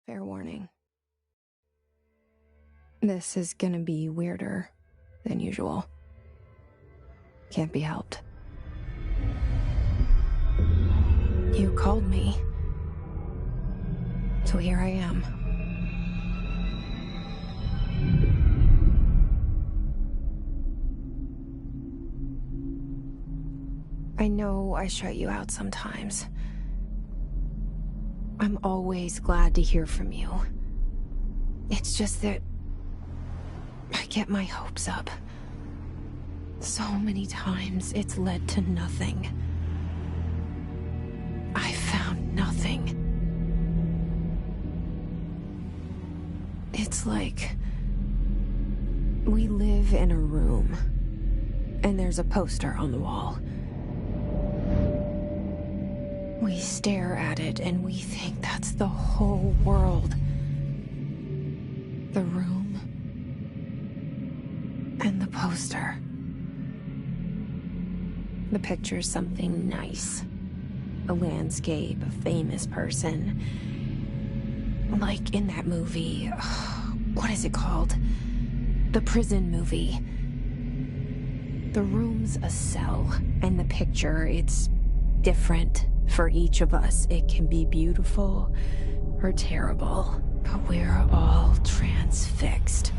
Fair warning. This is gonna be weirder than usual. Can't be helped. You called me. So here I am. I know I shut you out sometimes. I'm always glad to hear from you. It's just that I get my hopes up. So many times it's led to nothing. I found nothing. It's like we live in a room, and there's a poster on the wall. We stare at it and we think that's the whole world. The room and the poster. The picture's something nice. A landscape, a famous person. Like in that movie, what is it called? The prison movie. The room's a cell, and the picture, it's different for each of us. It can be beautiful or terrible, but we're all transfixed.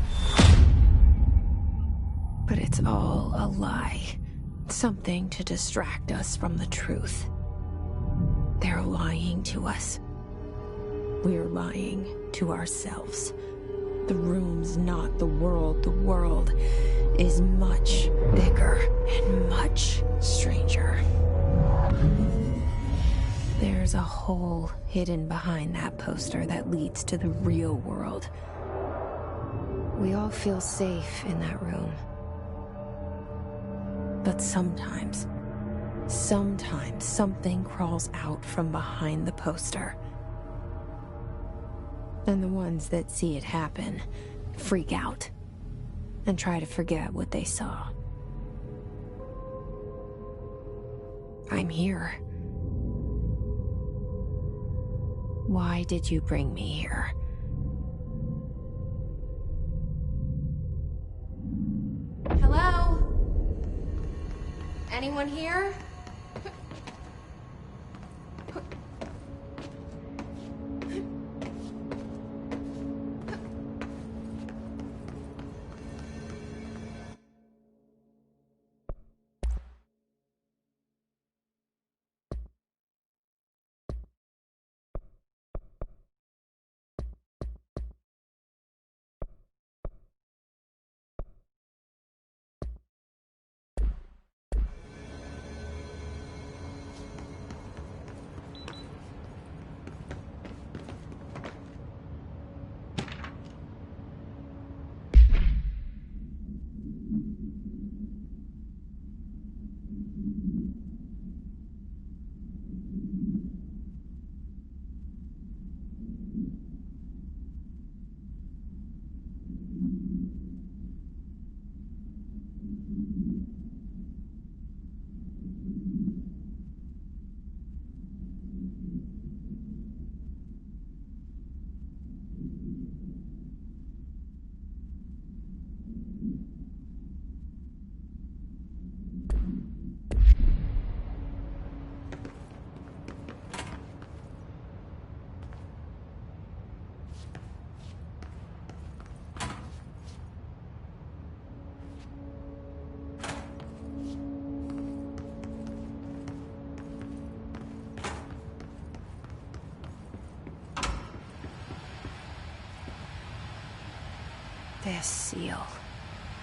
But it's all a lie. Something to distract us from the truth. They're lying to us. We're lying to ourselves. The room's not the world. The world is much bigger and much stranger. There's a hole hidden behind that poster that leads to the real world. We all feel safe in that room. But sometimes something crawls out from behind the poster. And the ones that see it happen freak out and try to forget what they saw. I'm here. Why did you bring me here? Hello? Anyone here? This seal.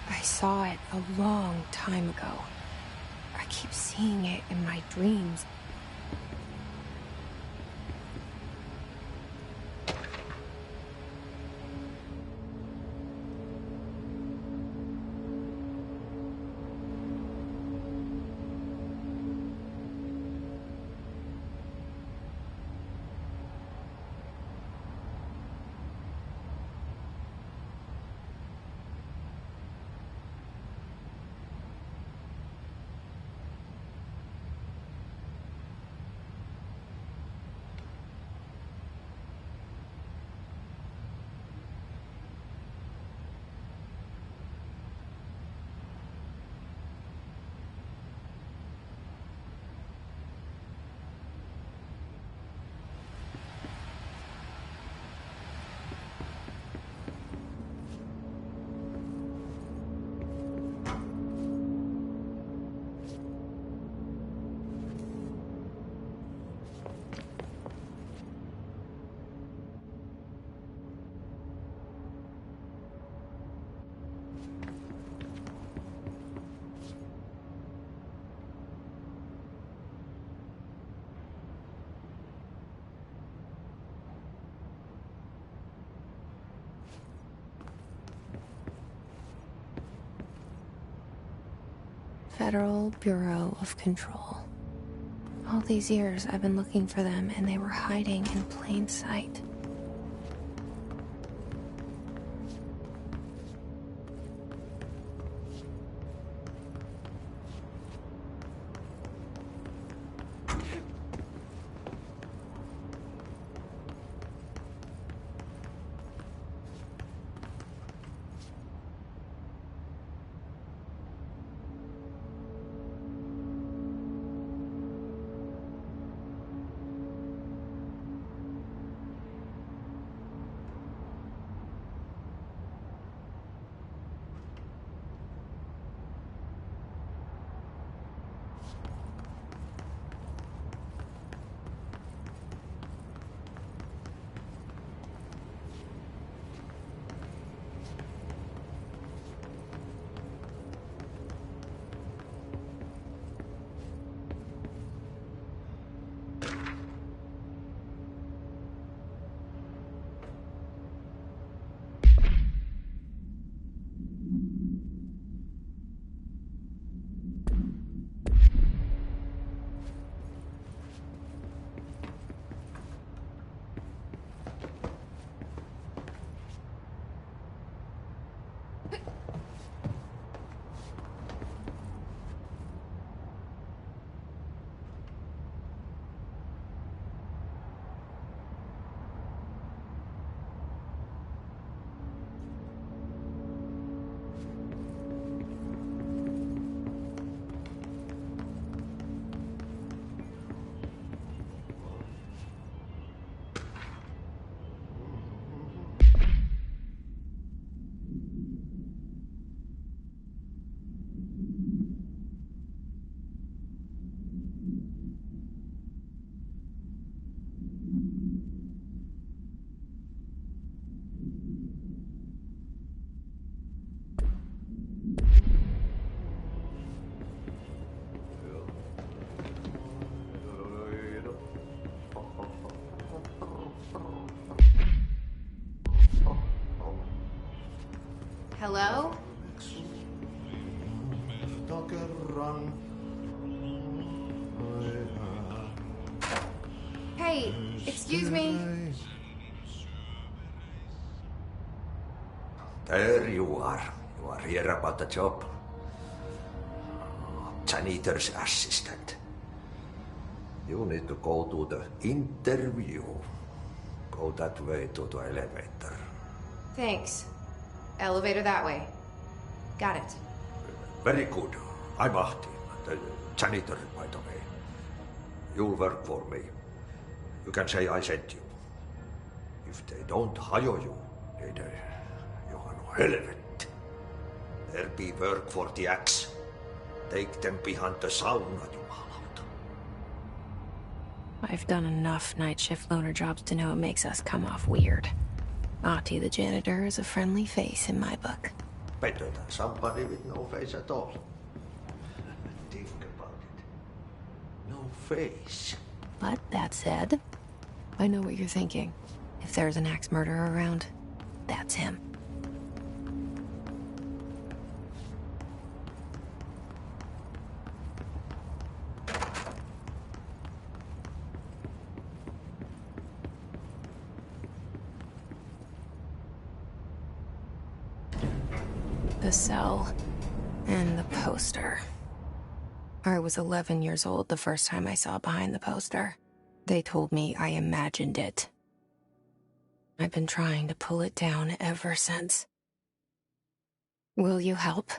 I saw it a long time ago. I keep seeing it in my dreams. Federal Bureau of Control. All these years I've been looking for them, and they were hiding in plain sight. Hello? Hey, excuse me. There you are. You are here about the job. Janitor's assistant. You need to go to the interview. Go that way to the elevator. Thanks. Elevator that way. Got it. Very good. I'm Ahti, the janitor, by the way. You'll work for me. You can say I sent you. If they don't hire you, they you are no helvet. There be work for the axe. Take them behind the sauna, jumalauta. I've done enough night shift loner jobs to know it makes us come off weird. Ahti the janitor is a friendly face in my book. Better than somebody with no face at all. Think about it. No face. But that said, I know what you're thinking. If there's an axe murderer around, that's him. The cell and the poster. I was 11 years old the first time I saw behind the poster. They told me I imagined it. I've been trying to pull it down ever since. Will you help?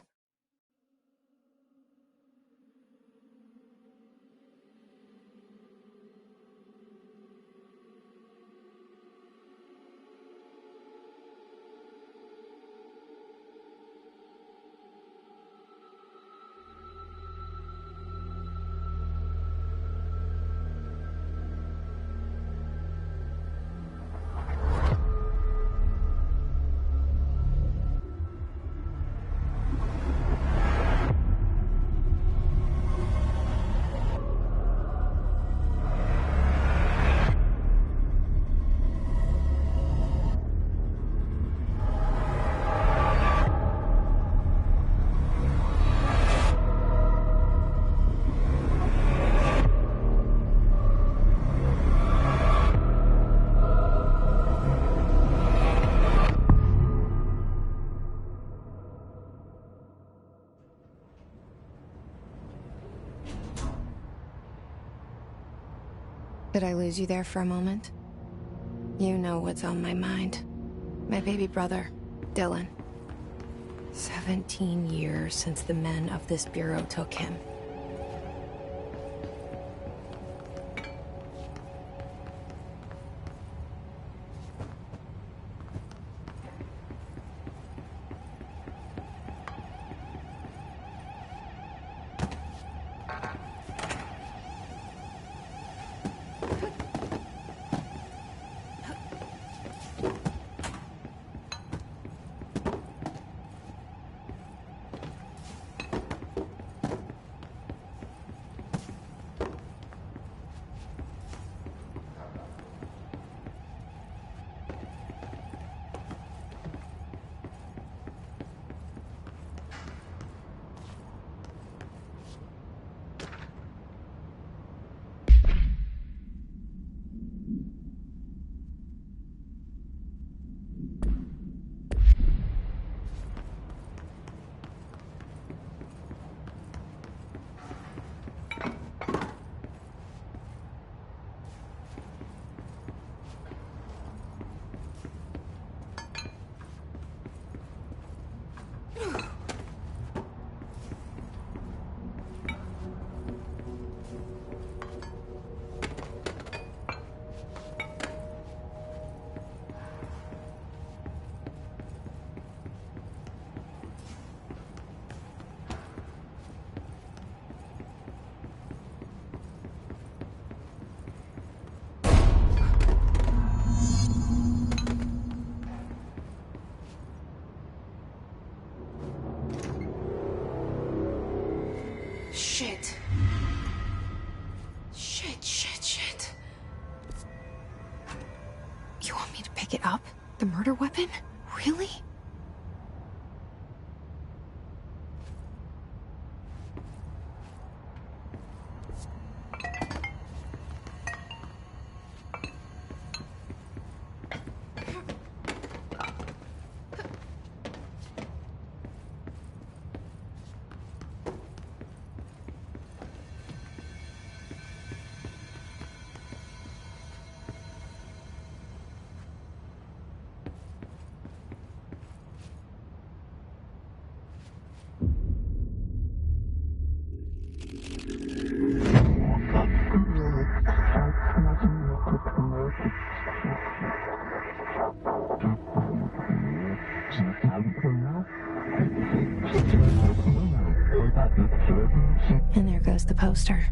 Did I lose you there for a moment? You know what's on my mind. My baby brother, Dylan. 17 years since the men of this bureau took him. Shit. Shit. You want me to pick it up? The murder weapon? Really? And there goes the poster.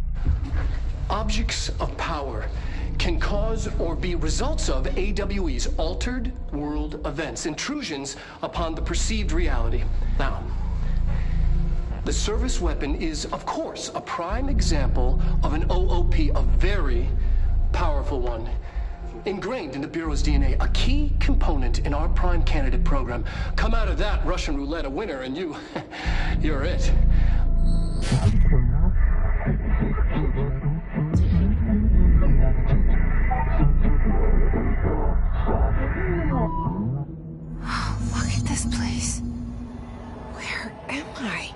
Objects of power can cause or be results of AWE's altered world events, intrusions upon the perceived reality. Now, the service weapon is, of course, a prime example of an OOP, a very powerful one. Ingrained in the Bureau's DNA, a key component in our prime candidate program. Come out of that Russian roulette a winner and you're it. Look at this place. Where am I?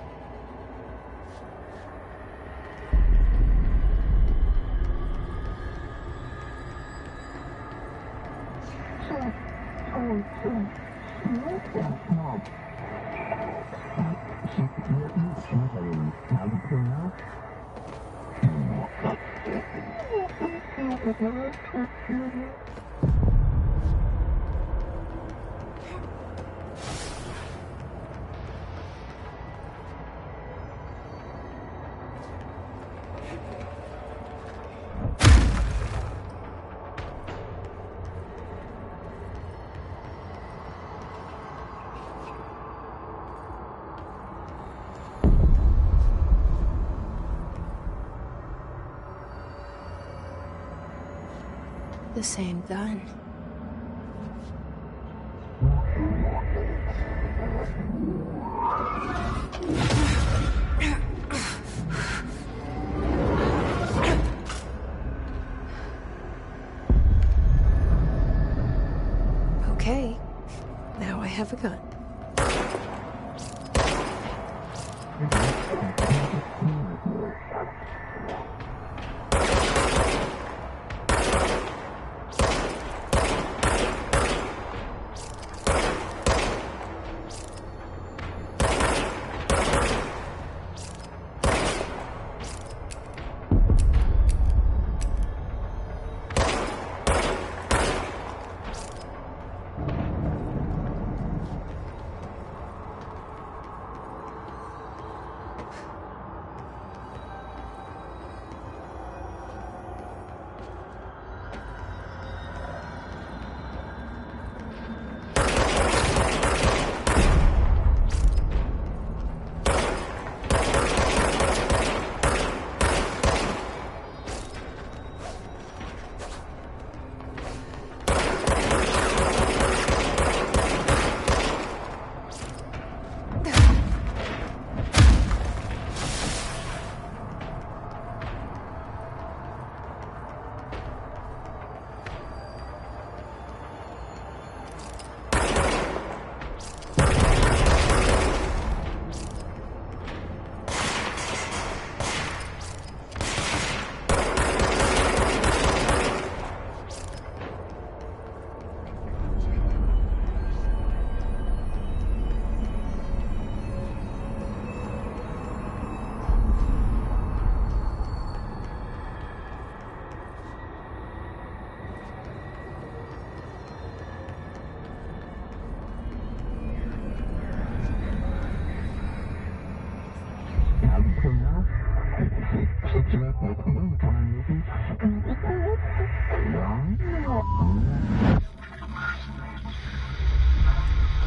The same gun. Okay, now I have a gun.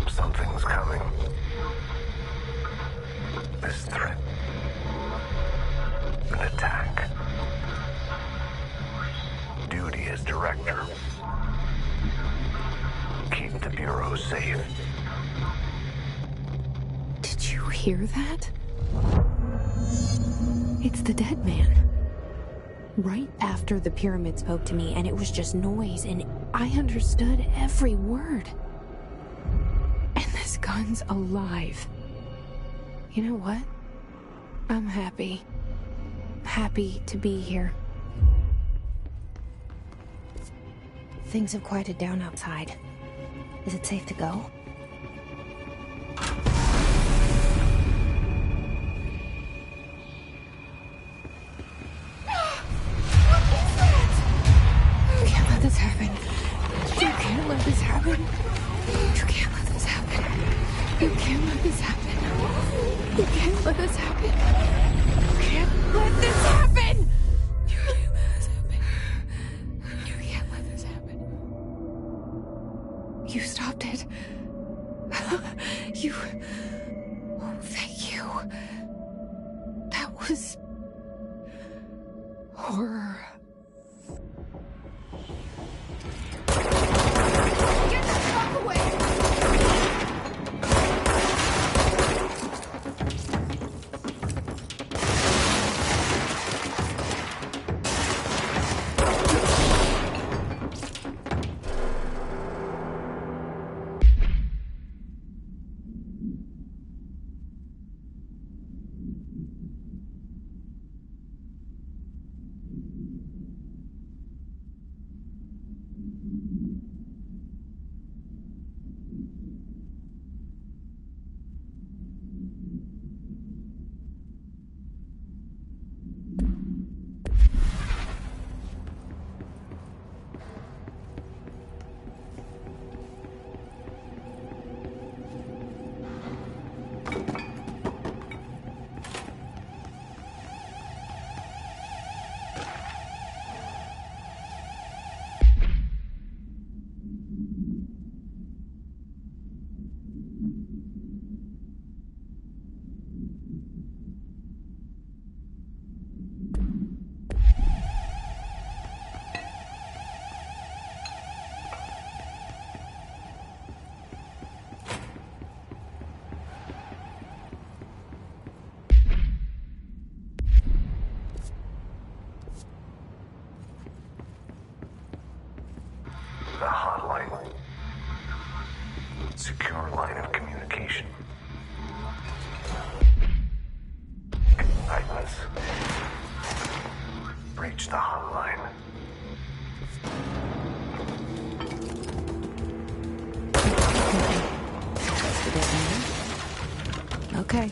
Something's coming. This threat. An attack. Duty as director. Keep the Bureau safe. Did you hear that? It's the dead man. Right after the pyramid spoke to me, and it was just noise, and I understood every word. And this gun's alive. You know what? I'm happy. Happy to be here. Things have quieted down outside. Is it safe to go? You can't let this happen. You can't let this happen. You can't let this happen. You can't let this happen. You can't let this happen. You can't let this happen. You can't let this happen. You can't let this happen. You stopped it. You... Oh, thank you. That was... horror. Get the fuck away! The hotline. Secure line of communication. Agnes. Breach the hotline. Okay.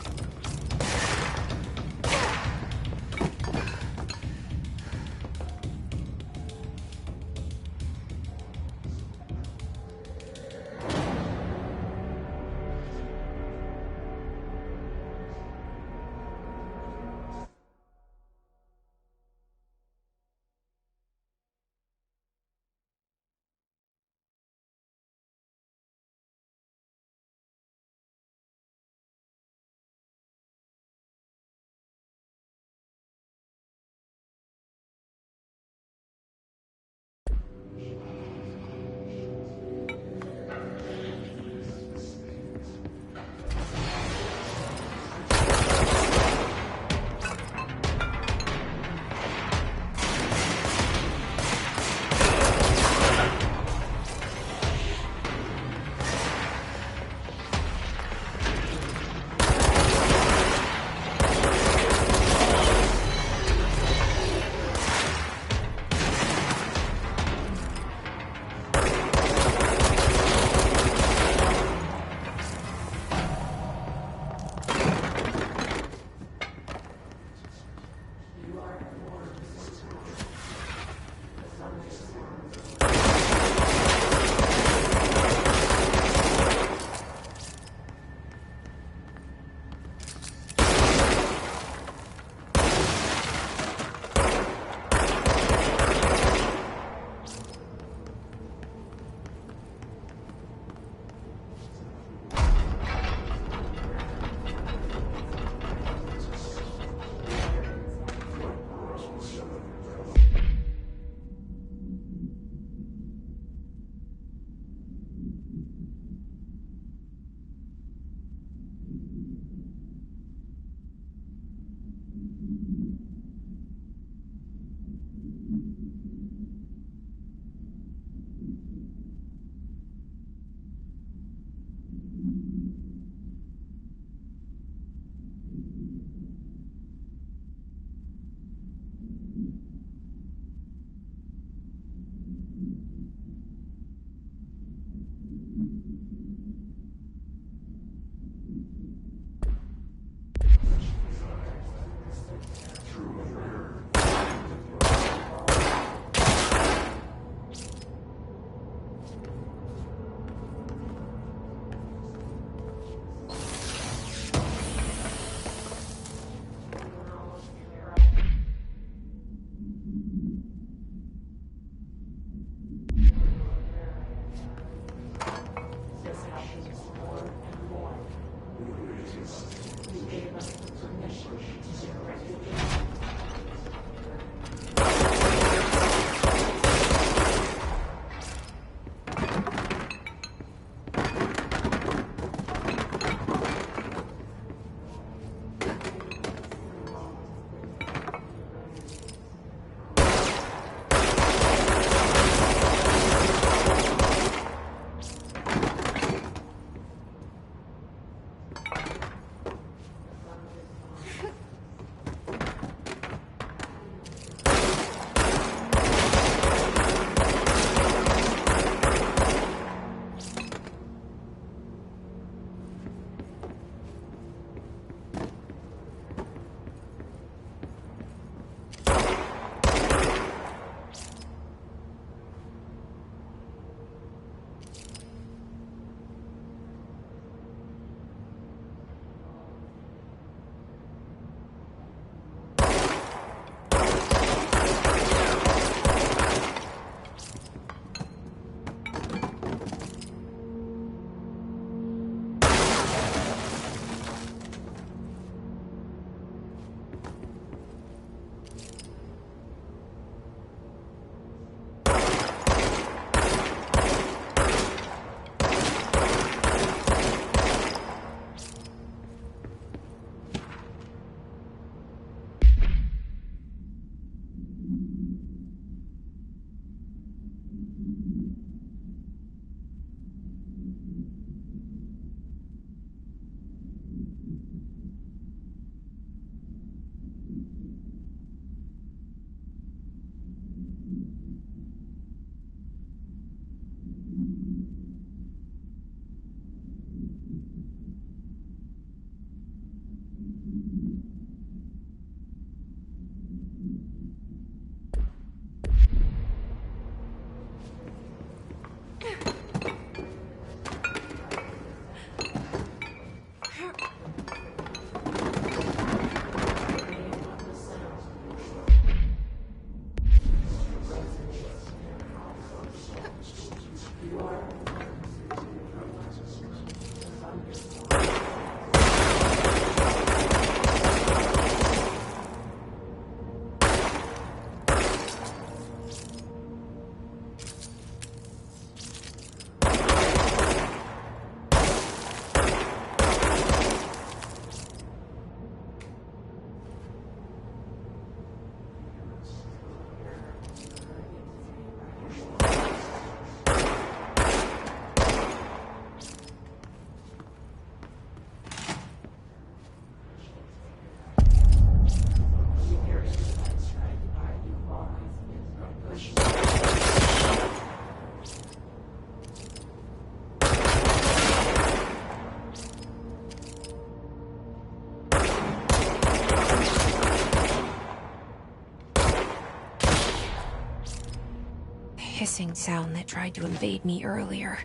hissing sound that tried to invade me earlier.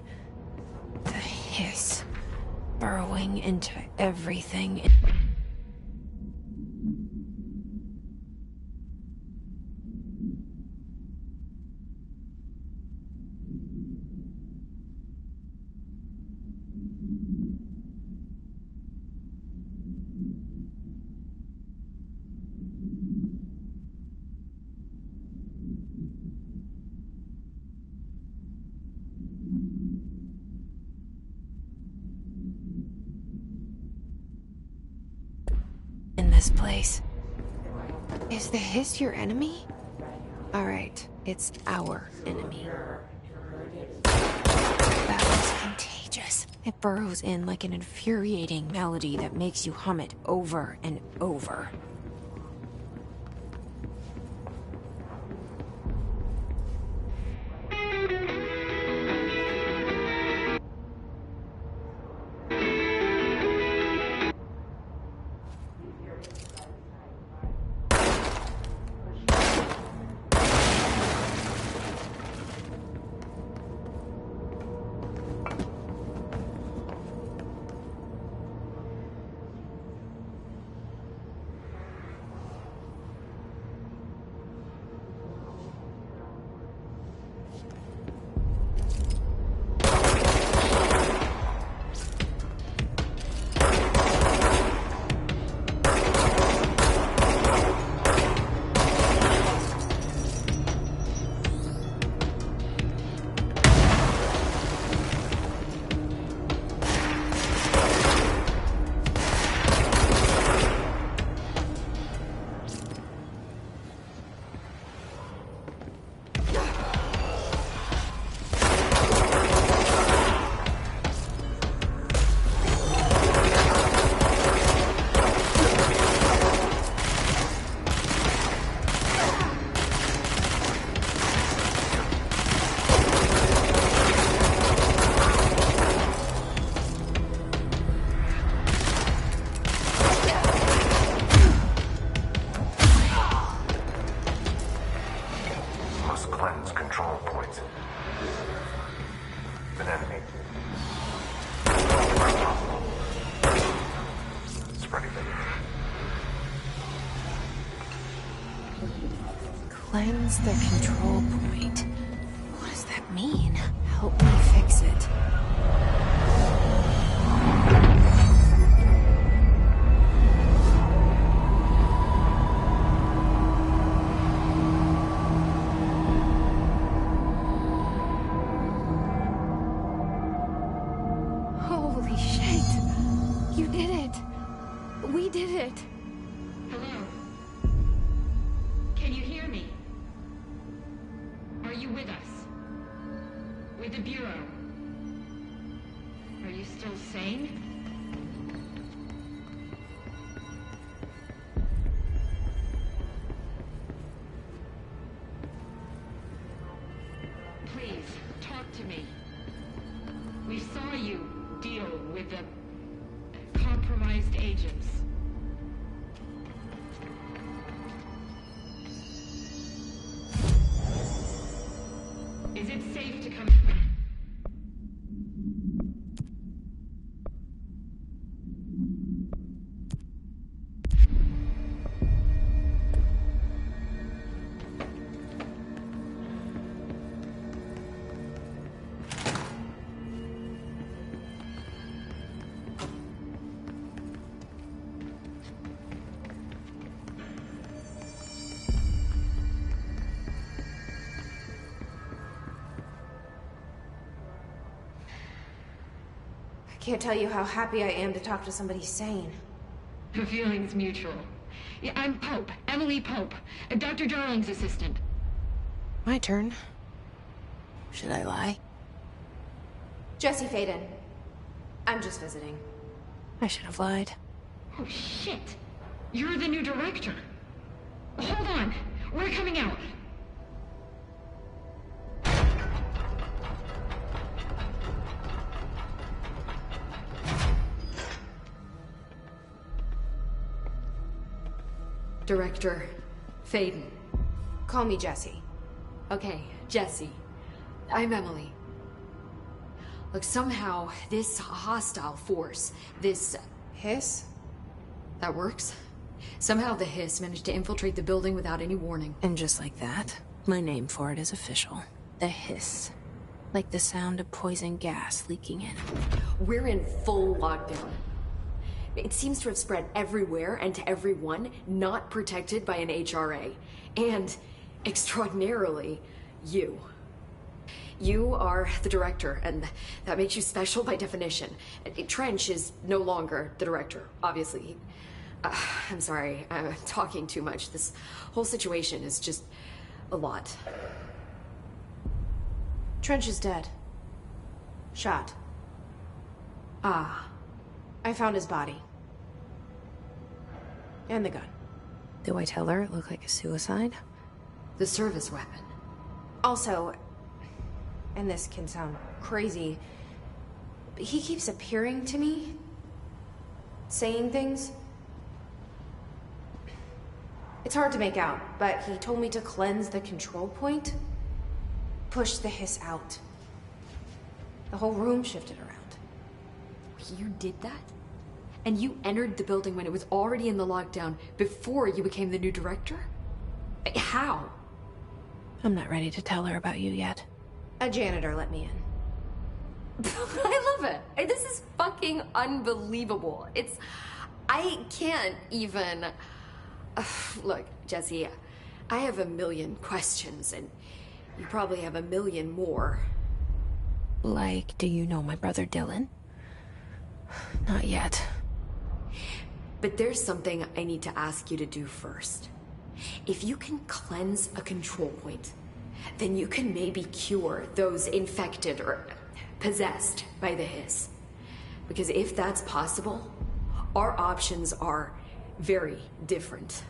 The hiss, burrowing into everything. In this place. Is the hiss your enemy? Alright, it's our enemy. That was contagious. It burrows in like an infuriating melody that makes you hum it over and over. Cleanse control points. An enemy. Spreading them. Cleanse the control point. What does that mean? Help me fix it. Holy shit! You did it! We did it! Hello? Can you hear me? Are you with us? With the Bureau? Are you still sane? Please, talk to me. We saw you deal with the compromised agents. Is it safe to come? I can't tell you how happy I am to talk to somebody sane. The feeling's mutual. Yeah, I'm Pope, Emily Pope, Dr. Darling's assistant. My turn. Should I lie? Jesse Faden. I'm just visiting. I should have lied. Oh, shit. You're the new director. Hold on. We're coming out. Director Faden. Call me Jesse. Okay, Jesse. I'm Emily. Look, somehow, this hostile force, this... Hiss? That works? Somehow the hiss managed to infiltrate the building without any warning. And just like that, my name for it is official. The hiss. Like the sound of poison gas leaking in. We're in full lockdown. It seems to have spread everywhere and to everyone not protected by an HRA. And, extraordinarily, you. You are the director, and that makes you special by definition. Trench is no longer the director, obviously. I'm sorry, I'm talking too much. This whole situation is just a lot. Trench is dead. Shot. Ah. I found his body. And the gun. Do I tell her it looked like a suicide? The service weapon. Also, and this can sound crazy, but he keeps appearing to me. Saying things. It's hard to make out, but he told me to cleanse the control point. Push the hiss out. The whole room shifted around. You did that? And you entered the building when it was already in the lockdown before you became the new director? How? I'm not ready to tell her about you yet. A janitor let me in. I love it. This is fucking unbelievable. I can't even... Look, Jesse, I have a million questions, and you probably have a million more. Like, do you know my brother Dylan? Not yet. But there's something I need to ask you to do first. If you can cleanse a control point, then you can maybe cure those infected or possessed by the hiss. Because if that's possible, our options are very different.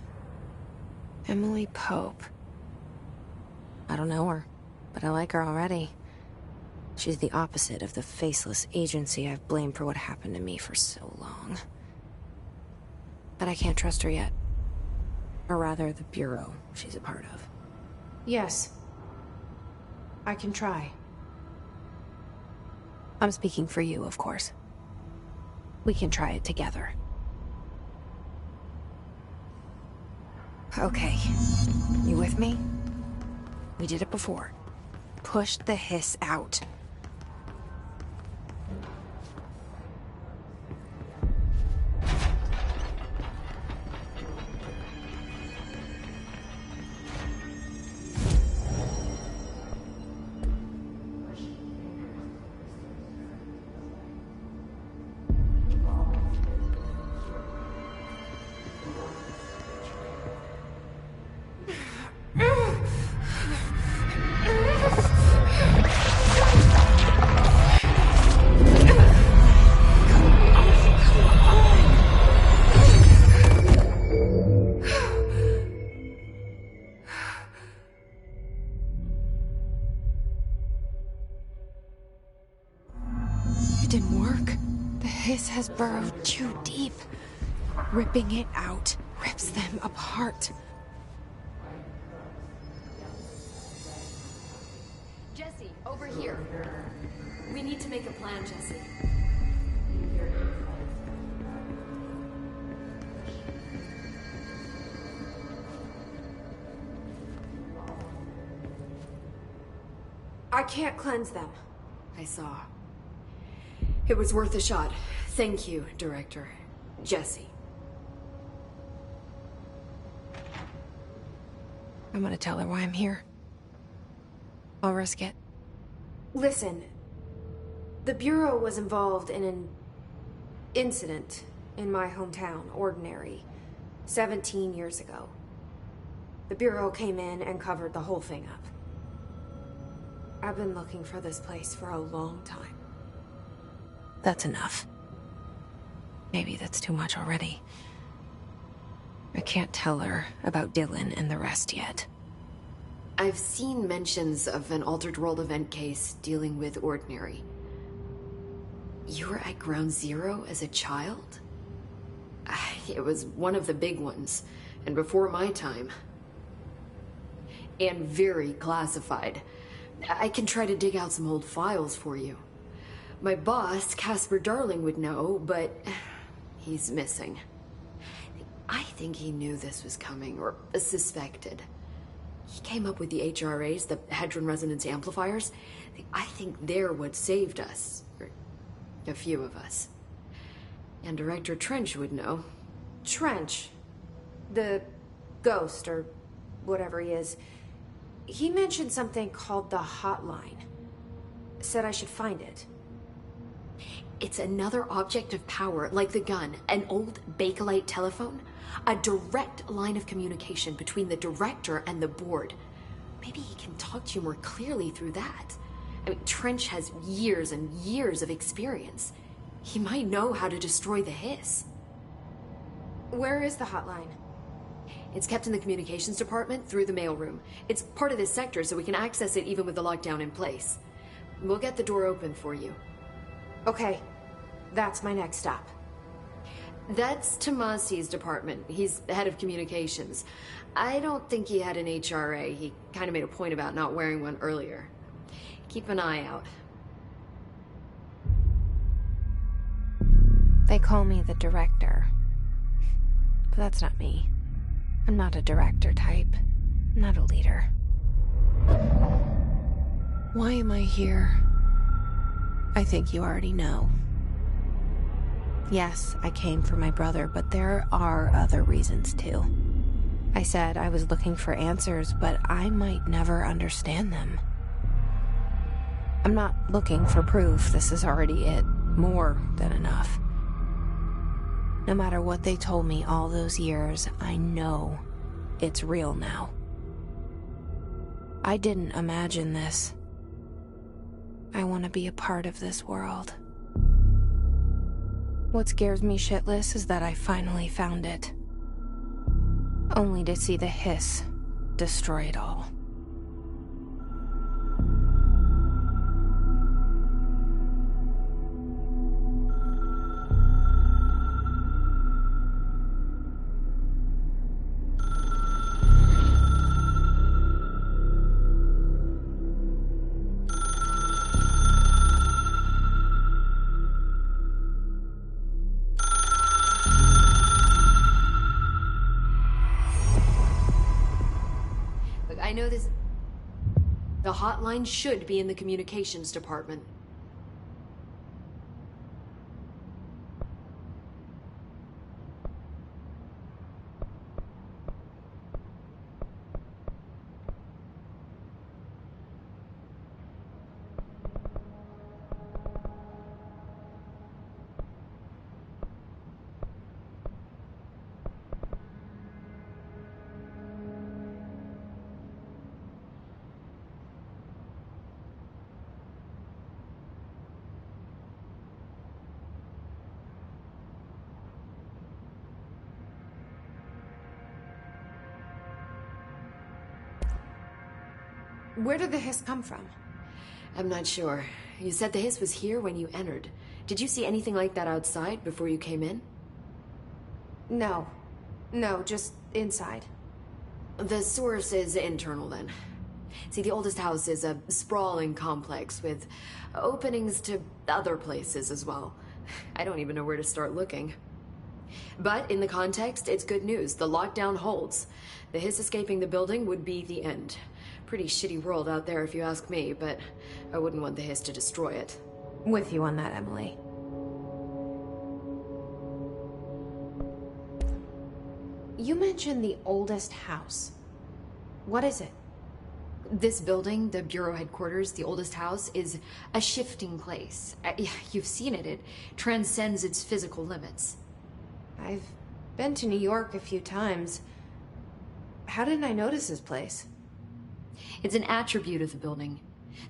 Emily Pope. I don't know her, but I like her already. She's the opposite of the faceless agency I've blamed for what happened to me for so long. But I can't trust her yet. Or rather, the Bureau she's a part of. Yes. I can try. I'm speaking for you, of course. We can try it together. Okay. You with me? We did it before. Push the hiss out. Has burrowed too deep. Ripping it out rips them apart. Jesse, over here. We need to make a plan, Jesse. I can't cleanse them. I saw. It was worth a shot. Thank you, Director. Jesse. I'm gonna tell her why I'm here. I'll risk it. Listen. The Bureau was involved in an incident in my hometown, Ordinary, 17 years ago. The Bureau came in and covered the whole thing up. I've been looking for this place for a long time. That's enough. Maybe that's too much already. I can't tell her about Dylan and the rest yet. I've seen mentions of an Altered World event case dealing with Ordinary. You were at Ground Zero as a child? It was one of the big ones, and before my time. And very classified. I can try to dig out some old files for you. My boss, Casper Darling, would know, but he's missing. I think he knew this was coming, or suspected. He came up with the HRAs, the Hadron Resonance Amplifiers. I think they're what saved us. Or a few of us. And Director Trench would know. Trench. The ghost, or whatever he is. He mentioned something called the hotline. Said I should find it. It's another object of power, like the gun, an old Bakelite telephone. A direct line of communication between the director and the board. Maybe he can talk to you more clearly through that. I mean, Trench has years and years of experience. He might know how to destroy the hiss. Where is the hotline? It's kept in the communications department through the mailroom. It's part of this sector, so we can access it even with the lockdown in place. We'll get the door open for you. Okay, that's my next stop. That's Tomasi's department. He's the head of communications. I don't think he had an HRA. He kind of made a point about not wearing one earlier. Keep an eye out. They call me the director. But that's not me. I'm not a director type. I'm not a leader. Why am I here? I think you already know. Yes, I came for my brother, but there are other reasons too. I said I was looking for answers, but I might never understand them. I'm not looking for proof. This is already it. More than enough. No matter what they told me all those years, I know it's real now. I didn't imagine this. I want to be a part of this world. What scares me shitless is that I finally found it. Only to see the hiss destroy it all. I know this... The hotline should be in the communications department. Where did the hiss come from? I'm not sure. You said the hiss was here when you entered. Did you see anything like that outside before you came in? No. No, just inside. The source is internal then. See, the oldest house is a sprawling complex with openings to other places as well. I don't even know where to start looking. But in the context, it's good news. The lockdown holds. The hiss escaping the building would be the end. Pretty shitty world out there if you ask me, but I wouldn't want the hiss to destroy it. With you on that, Emily. You mentioned the oldest house. What is it? This building, the Bureau headquarters, the oldest house, is a shifting place. You've seen it. It transcends its physical limits. I've been to New York a few times. How didn't I notice this place? It's an attribute of the building.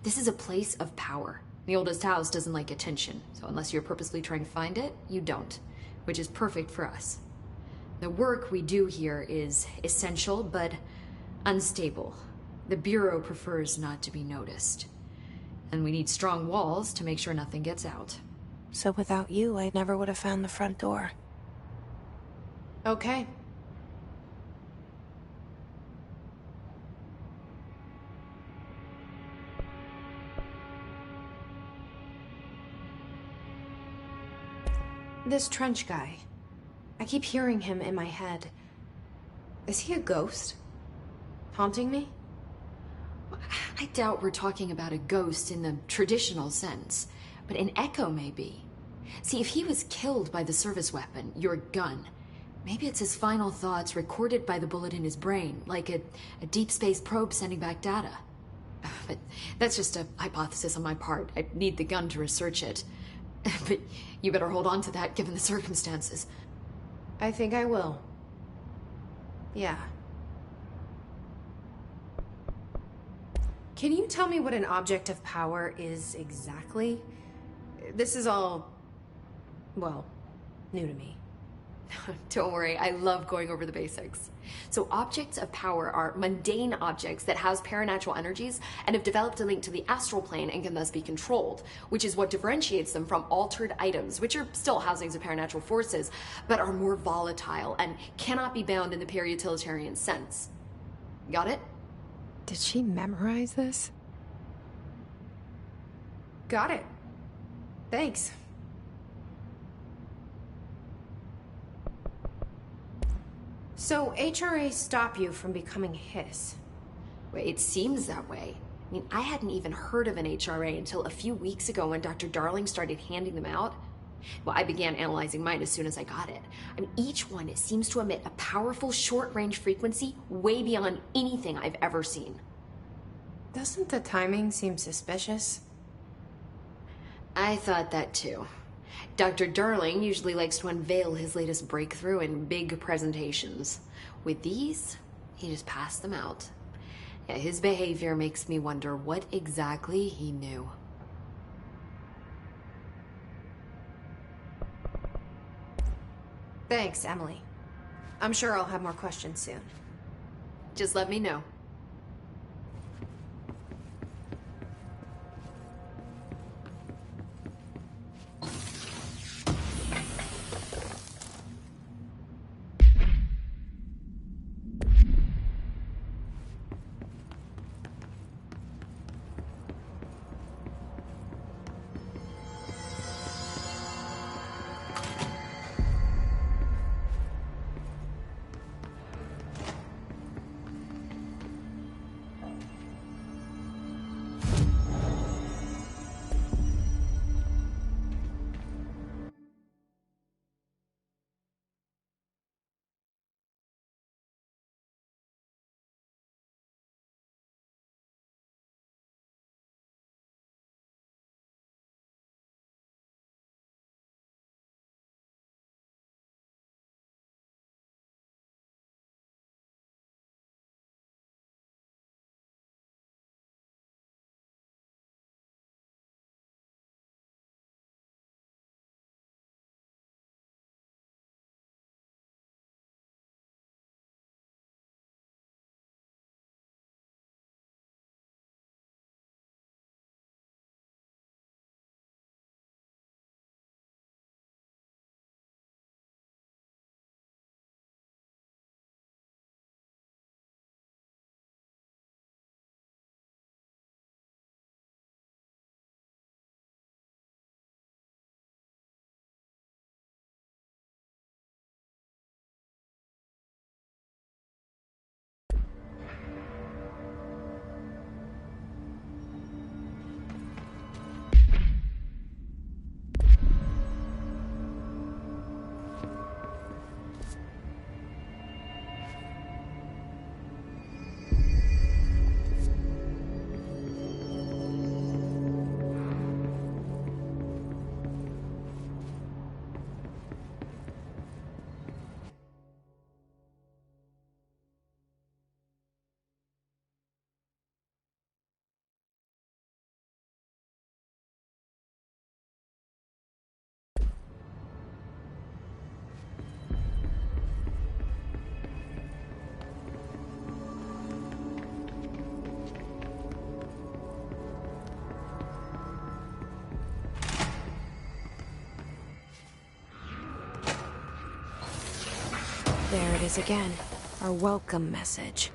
This is a place of power. The oldest house doesn't like attention, so unless you're purposely trying to find it, you don't, which is perfect for us. The work we do here is essential, but unstable. The Bureau prefers not to be noticed. And we need strong walls to make sure nothing gets out. So without you, I never would have found the front door. Okay. This trench guy. I keep hearing him in my head. Is he a ghost? Haunting me? I doubt we're talking about a ghost in the traditional sense, but an echo maybe. See, if he was killed by the service weapon, your gun, maybe it's his final thoughts recorded by the bullet in his brain, like a deep space probe sending back data. But that's just a hypothesis on my part. I need the gun to research it. But you better hold on to that given the circumstances. I think I will. Yeah. Can you tell me what an object of power is exactly? This is all, well, new to me. Don't worry, I love going over the basics. So objects of power are mundane objects that house paranatural energies and have developed a link to the astral plane and can thus be controlled, which is what differentiates them from altered items, which are still housings of paranatural forces, but are more volatile and cannot be bound in the peri-utilitarian sense. Got it? Did she memorize this? Got it. Thanks. So HRA stop you from becoming Hiss? Well, it seems that way. I mean, I hadn't even heard of an HRA until a few weeks ago when Dr. Darling started handing them out. Well, I began analyzing mine as soon as I got it. I mean, each one seems to emit a powerful short-range frequency way beyond anything I've ever seen. Doesn't the timing seem suspicious? I thought that too. Dr. Darling usually likes to unveil his latest breakthrough in big presentations. With these, he just passed them out. Yeah, his behavior makes me wonder what exactly he knew. Thanks, Emily. I'm sure I'll have more questions soon. Just let me know. There it is again. Our welcome message.